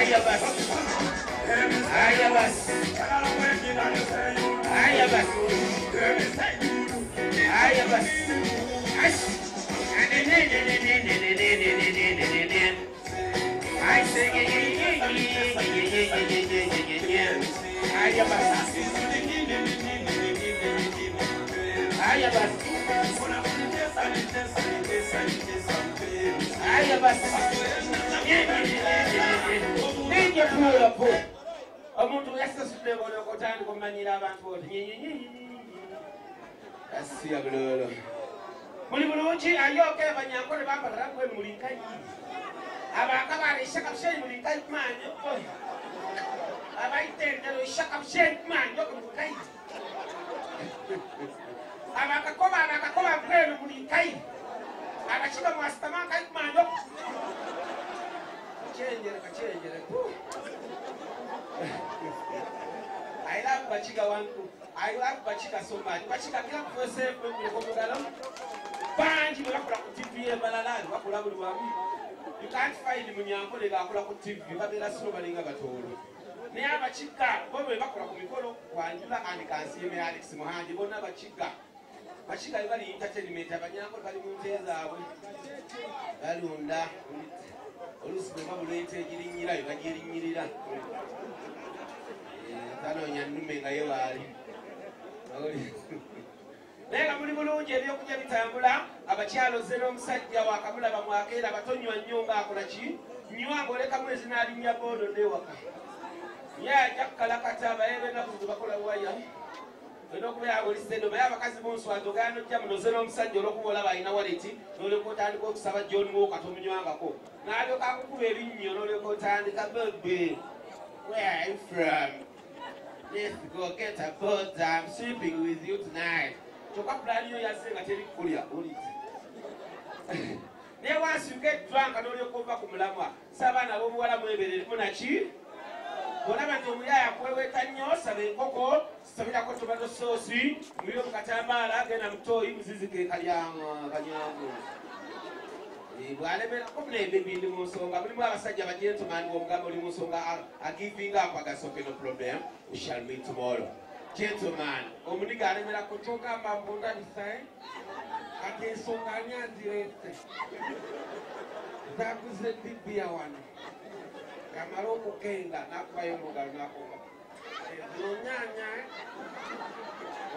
I love Bachika so much. Bachika can't yourself when you go down. You can't find him when you're going to TV, but there's nobody ever told you. Never Bachika, when we back from Mikolo, while you and can see me, Alex Mohan, you will never Bachika. Bachika is very entertainment, but you're not going to Alunda. Alus probably taking you like getting you done. I don't know. Nega muri bulungi ebyokulya bitambula abakyalo zero omusajja wakamula bamwakeera batonywa nnyonga akola ki nnywa ng'oleka mwezi n'alinnya boodo n'ewaka ye ajja kukalakata abayebe ennaku bakola waya olina okubeera olisedo naye abakazi b'onswaza ogaana ojja muno zero omusajja olw'okuba olaba alina waleti n'olyoka otandika okusaba John Walker tomunywangako n'alyoka akukuba ebinnyo n'olyoka otandika baby where are you from? Let's go get a boat. I'm sleeping with you tonight. Then once you get drunk and all you come back from Lama, Savannah, what am I Munachi? Whatever to me, I have wait 10 years, 7 cocoa, 7 tomato sauce, William Katama, again I'm told him Zizi Kayam. Baby Limusonga, a gentleman who Limusonga are giving up a no problem. We shall meet tomorrow. Gentleman, Omunica Kotoka Mambunda design against Songania direct. That was the big one. Camaroko Kenga, not by Moganako. Nanya,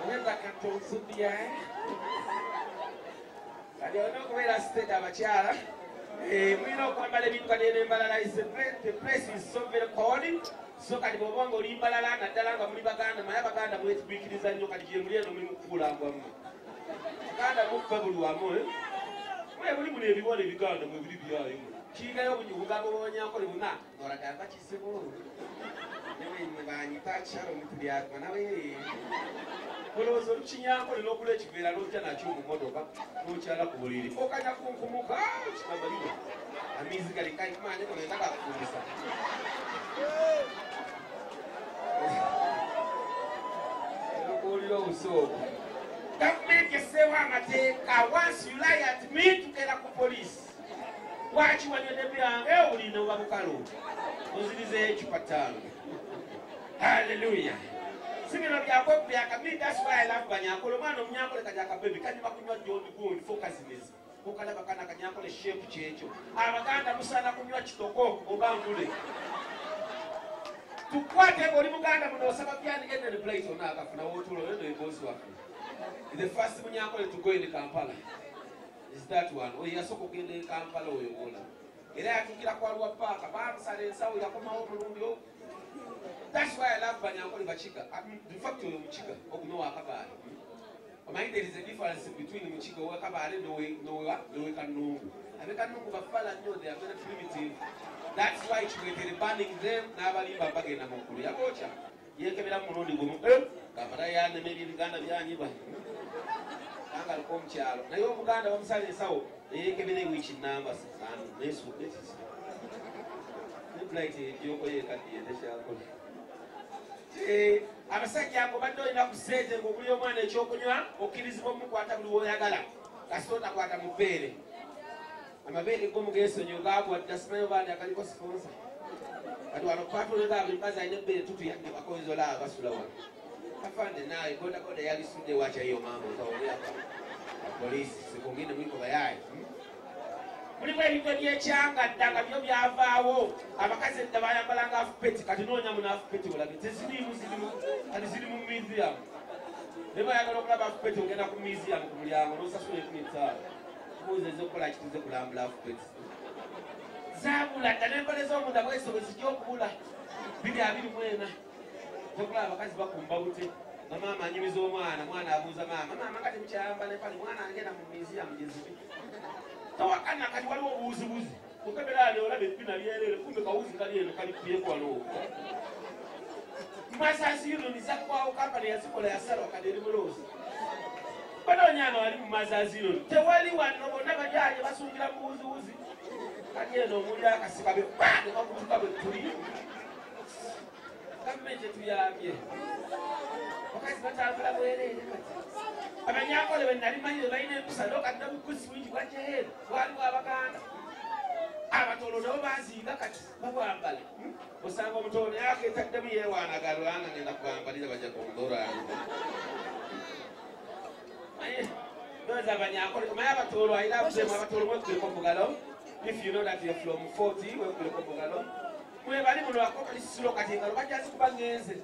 whether I can talk to the eye. I don't know where I stayed at Machara. We know the place is so very cold. So can go on in Balana, Talanga, Mulibagana, Mayabagana, with big design, look at Jimrian, Mukula. Ganda Mukabu, where will everyone be gone and will be behind? She got when you got on your column, or a Gabachi Sebo. You touch her with the Atmanawe. Colosso Chian, or local Villa Rotana Chumodoka, no child of Buri. Okana Kumuka, a musically kind man, and I got so don't make yourself once you lie at me to get up police. Watch when you're there, you know Babukalo. Was it is a hallelujah. Similar to Yakob, that's why I love Banyakolomano, Nyako, Kajaka baby. Can you not go and focus in this? Okalabakana Kanyako, the shape change. Abaganda Musana Kunyachoko, Obangule. To whatever Muganda knows, Sabakian get the place on Naka for now to go to the first Munyako to go in the Kampala. Is that one? Oh, yes, so in the Kampala or Yola. It had to get a Kwalwa Park, a bar, Saturday, South Yakoma. That's why I love Banyako Bachika. The fact of Muchika, of Noah Kabari. I mean, there is a difference between Muchika or Kabari, no way can know. And they can know Bafala, know they are very primitive. That's why we're banning them. Nabali Babagana Mokuria Bocha. Yakabila Muroni Gum, Kamaraya, and maybe the Ghana Yaniba. Angal Comchial. Nayo Uganda of Sally Sao, the Yakabili which in numbers and this would this is. The plate, Yoko Yakati, the shell. I'm a second commando enough to say the Muguman and Chokonia, or Kilismo Mukwata Yagala. That's not what I'm I'm a very good guest on your gab, what the smell of the Calico sponsor. I wano kwatulaga buli kazi alina ebbere tutuyadde bakozola abasula wano afande naye bodaboda yalisudde wacha hiyo mambo utaoleaka polisi siku ngine mwiko bayaye mulimu ebintu ebyekyanga nga byo byavaawo abakazi edda bayambalanga afupeti kati noonya muna afupeti olabe tezirimu kati ziri mu museum ne bayagala okulaba afupeti ogenda ku museum ku mulyango n'osasula 15 kubuuza ezokukola kituze kulambula afupeti zaabula dda n'empale z'omunda bweso bwe zijja okubula 224 zokulaba abakazi bakumba bute nga maama anyumiza omwana mwana abuuza maama kati mukyayamba nepale mwana agenda mu museum gyezibi tawakana kati waliwo obuwuzibuzi okeberaali olabe ebbina lyerere kumbe kawuzi kali eno kalikubyeko wano Masasi Union zakwawo kampani yazikola yasalwa kati eri muloozi banoonyano wali mu Masasi Union tewali wano bonna bajaye basungira mu buwuzibuzi kati eno omuli akasikabe ne bakutuka bwe tuli gavumenti etuyambye bakazi batambula bwereere kati abanyakole benali manyire balina empisa nokadda bukusi bwingi bwajeheera waliwo abaganda abatolo nabo bazinga kati babwambale osanga omutolo yaketaddemu yewaanagalwanga ngenda kubambalira bajja kondora noza abanyakole omaye abatolo airaabuzemu abatolo mwekubeko mugalo if you know that you're from 40 wekubeko mugalo mwebali muno akokolisisiro kati engalo bajazi kuba ngenze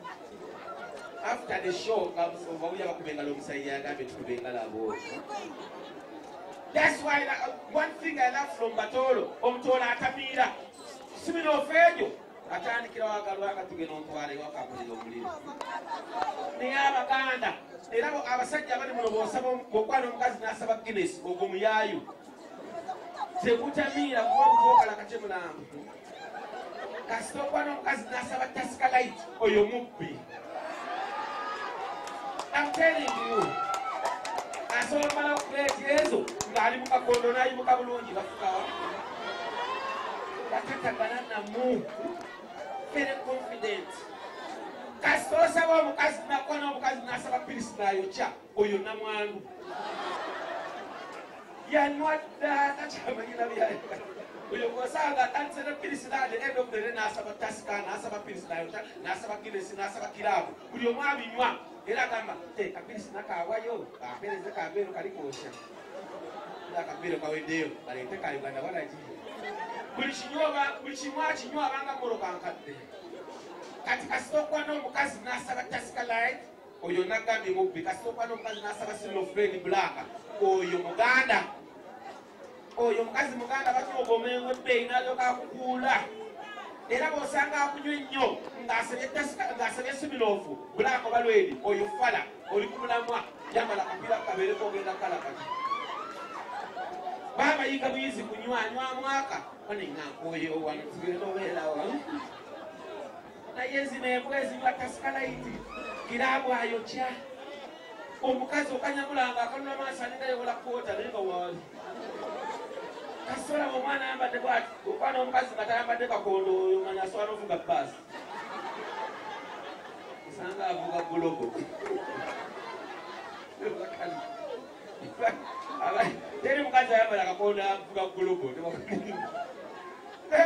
after the show bawulya bakubengala omusayi yagambe tukubengala abo. That's why one thing I love from Batolo omutolo atamiira simino ofeejo atandikira wagalwanga tugenda ontwale wakapulira omuliro naye abaganda era abasajja abali muno bosaba okwana omukazi n'asaba Guinness ogwo muyaayu tegutamiira kuba obutokala katemulamba kasita okwana omukazi n'asaba Tascalite oyo mubbi. I'm telling you, asombala okuleti ezo ng'ali mu kakondo n'ayimuka bulungi bafukawa batatagana namu very confident. Kasita osaba omukazi nakwana omukazi n'asaba pirisi n'ayokya oyo namwandu yanwadda takyamanyira byayo oyo gosanga atandise ne pirisi n'ade end of the day n'asaba tasika n'asaba pirisi n'ayokya n'asaba Guinness n'asaba kiraabu buli omu abinywa era gamba kapirisi nakaawayo apereze kabeero kali koosya akabeero kaweddeyo kaleete ka Uganda walagi buli kimu akinywa abanga molokankadde kati kasita okwana omukazi n'asaba Tascalite oyo nagambye mubbi kasita okwana omukazi n'asaba Sinofred Black oyo muganda oyo mukazi muganda batyoga omengo ebbeeyi n'alyoka akukuula era bw'osanga akunywa ennyo ng'asabye Smirnoff Black oba Lwedi oyo fala oli ku mulamwa yambala akapiira kabeereko ogenda kalakati baabayiga buyizi kunywa mwaka oneŋŋankoyo wano tugenda obeerawa naye ezino embwa ezinywa Tascalite kiraabu ayokya omukazi okanyamulanga akanula maaso alingayobola kwota naye nga waali kasola omwana ayambadde bwati okwana omukazi nga tayambadde kakondo oyo manya asobola ovuga baasi osanga avuga gulogo teri mukazi ayambala kakondo avuga gulogo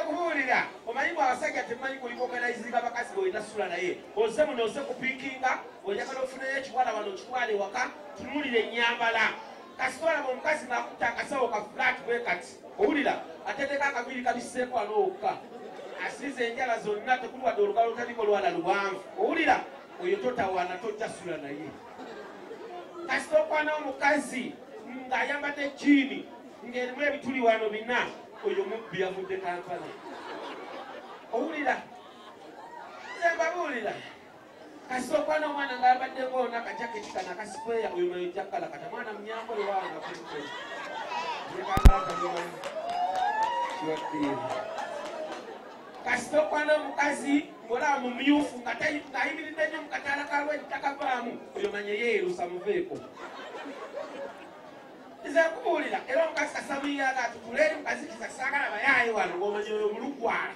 kubuulira omanyimu abasajja temumanyi kuliko organizinga abakazi boyina sula naye oze muno oze kupiikinga oyagala ofuneyo ekiwala wano okitwale waka tunulire ennyambala kasita olaba omukazi naakutta akasawo ka flat bwe kati owulira ateeteka akabiri kabiseeko wano okka asize enjala zonna tekuli wadde olugalo lutaliko lwala luwanvu owulira oyo totawaana tojja sula naye kasita okwana omukazi ng'ayambadde jiini ng'erimu ebituli wano bina oyo mubbi yavudde Kampala owulira zembabuulira kasita okwana omwana ng'ayambadde ngoona akajaketi kana akasipeya oyo mayojjakkala kata mwana munyambole waanga kuliko kasita okwana omukazi ng'olaba mu myufu ng'ayimiridde nnyo mu kataala kalwedi takavaamu oyo manye yeerusa muveeko nze kubuulira era omukazi kasamuyaga atutula eri mukazi kisasaagala bayaaye wano ng'omanya oyo mulugwala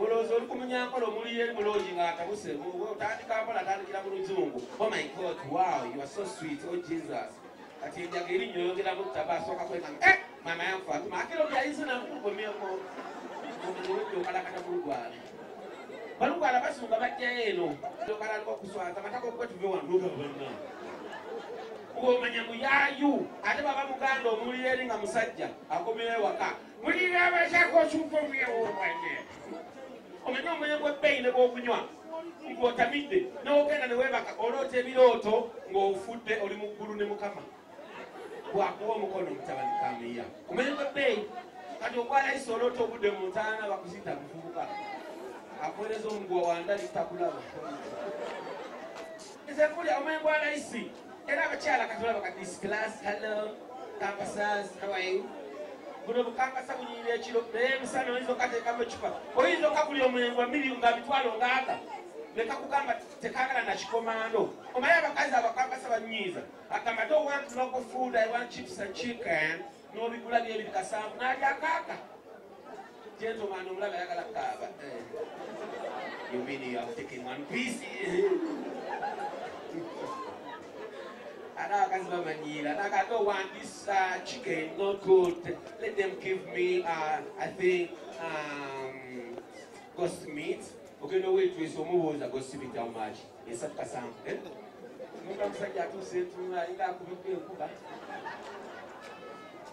olowooza oli ku munyankolo omuli eri mulungi ng'atabuse otandika mpola atandikira mu luzungu oh my god wow you are so sweet oh Jesus kati enjaga erinnya oyongeramu ttaba asooka kwekanga mama yanfu atuma akiro byayinza namukugomyeko omanyi wedde okalakata mu lugwala balugala basunga bajja eno lokala liko kuswata matako kwetu vyo wanduka bwana omanya muyayu ate baba muganda omulire nga musajja akomere waka mulire abashako chupo byo wanje omanya omanya gwe peine bwokunywa ngotamidde n'ogenda ne webaka oloote ebirooto ng'ofudde oli mu ggulu ne mukama bwakuwa omukono mutabani kamiya omanya gwe peyi kati ogwalayisa oloote obudde mu ntaana bakuzita muvubuka akoleza omuguwa wanda litakulaba ezekulya omanya gwalayisi era abakyala katulaba ka this class hello campusers how are you buno bukangasa bunyirira ekiro naye emisana oyinza okateekamu ecupa oyinza okagulya omwengo mmiri nga mitwalo ngaaga leka kugamba tekagala na kikomando omanyi abakazi abakangasa banyiiza agamba don't want local food I want chips and chicken n'obigula byebiri kasanvu n'alya akaaga gentleman omulaba ayagala kaaba you mean you have taken one piece I don't want this chicken, not good. Let them give me, I think, ghost meat. Okay, no wait, we so move a ghost meat how much? It's a casam.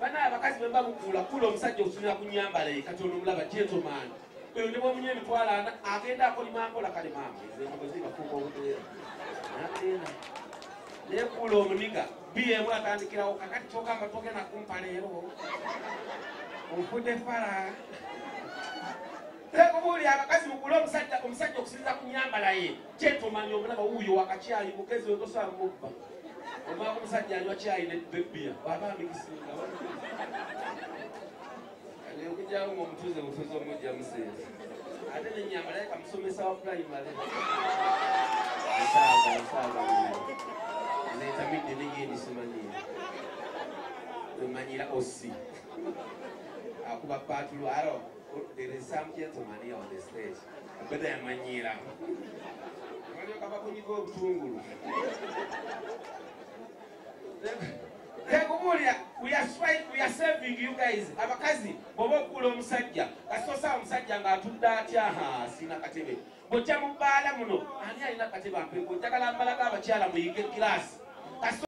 Bana bakazi bemba mukula kulo omusajja okusuna kunyambale kati olumulaba gentleman oyo ne bwomunye emitwala agenda akolima akola kalimama ezemugoziga kuko obutera nakena nekula omuniga biyemu atandikirawo kakati kyogamba togenda kumpa leero ofudde fala tekubuli abakazi mukula omusajja okusinza kunyambala ye gentleman omulaba wuuyo wakacyayi mugezi wegosobola mubba omwaka omusajja anywa cyayi nebbiya waba amikisinga okujjawo ngaomutuuze omujja musenzi ate nenyambala yeka musomesa wa primary netamidde neyendi simanyi emanyira osi akuba patulu aro there is some gentleman here on the stage abada yamanyira kaba kunyiga obutungulu we are serving you guys. Abakazi bobo kula omusajja kasosa omusajja nga atudde atya sina katebe bojja mu bbaala muno ani alina katebe ampeko njagala mbalaga abakyala muyige class